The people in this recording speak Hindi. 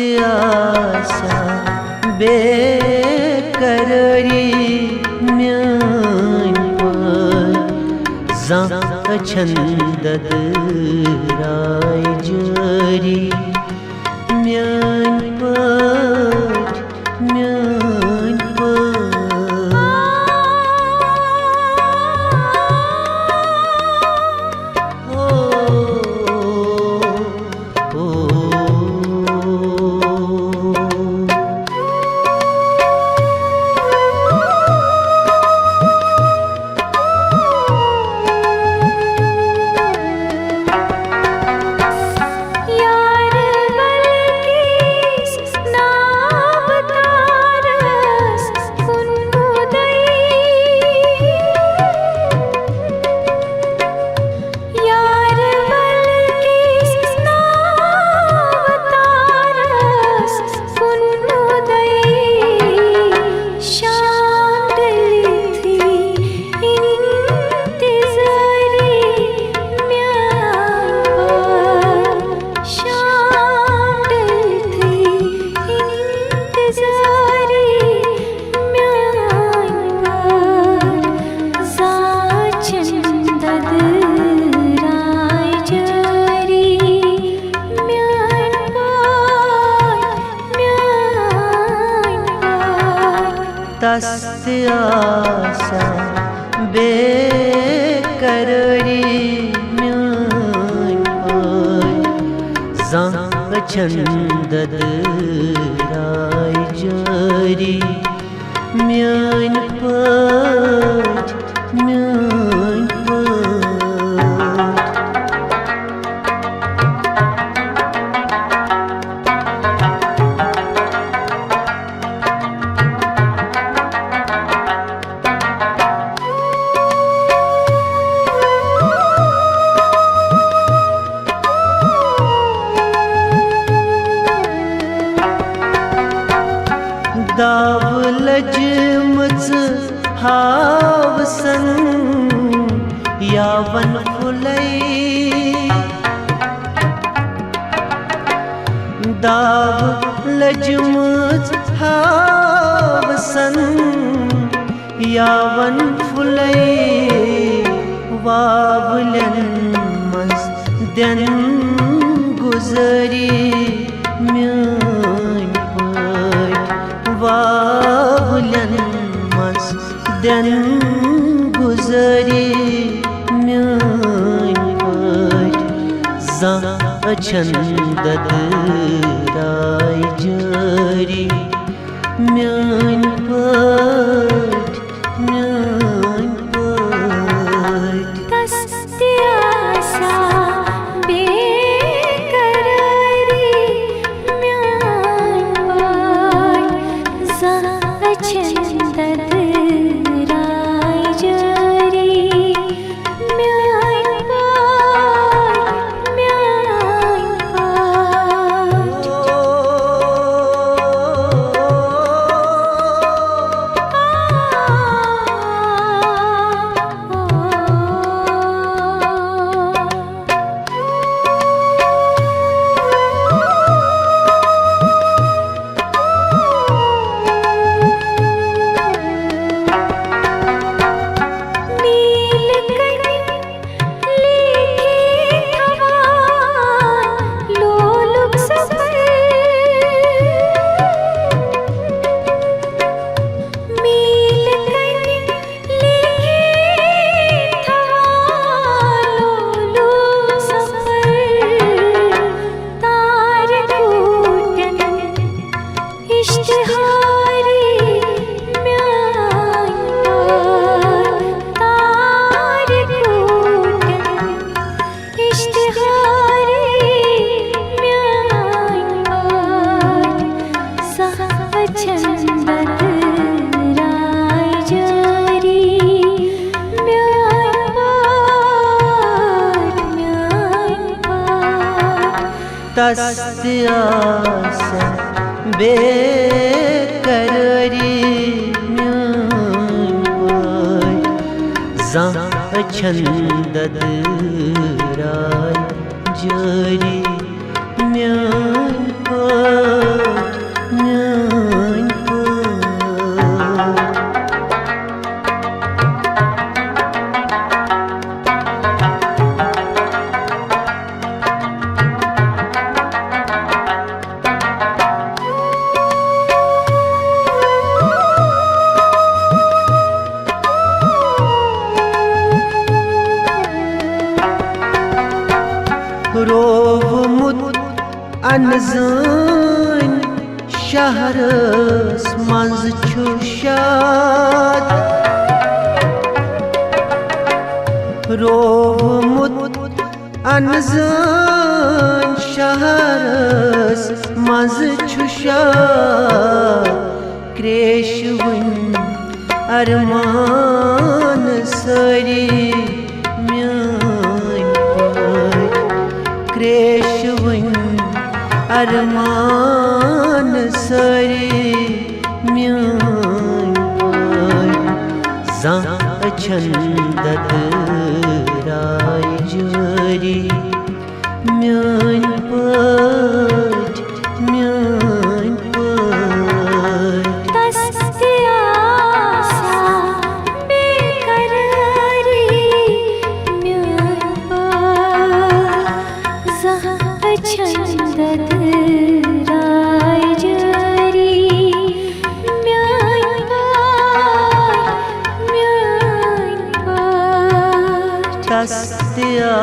तस्त्यासा बेकरारी म्यान पर ज़ां छंदद राय जारी म्यान पर म्यान पर तस्त्यासा बेकरारी म्यान पर ज़ां छंदद राय जारी म्यान पर म्यान पर दाव लजमच हावसन यावन फुलई दाव लजमच हावसन यावन फुलई वावलन मस्दन गुजरी म्यान वावलन मस्दन गुजरी म्यान पर ज़ां छंदद राय जारी म्यान पर म्यान पर तस्त्यासा बेकरारी म्यान पर ज़ां छंदद राय जारी म्यान पर म्यान पर इश्तिहारी म्यान पार तार कूटन इश्तिहारी म्यान पार सावचंदत राय जारी म्यान पार तस्यास बेकरारी म्यान पार छंदत राय जारी म्यान पार म्यान पार रोवमुत अनजान शहरस मंज छु शाद रोवमुत अनजान शहरस मंज छु शाद क्रेशवन अरमान सारी क्रेशवन अरमान सारी म्यान पार छंदत राय जारी म्यान पार म्यान पार तस्यासा बेकरारी म्यान पार छंदत राय जारी म्यान पार तस्या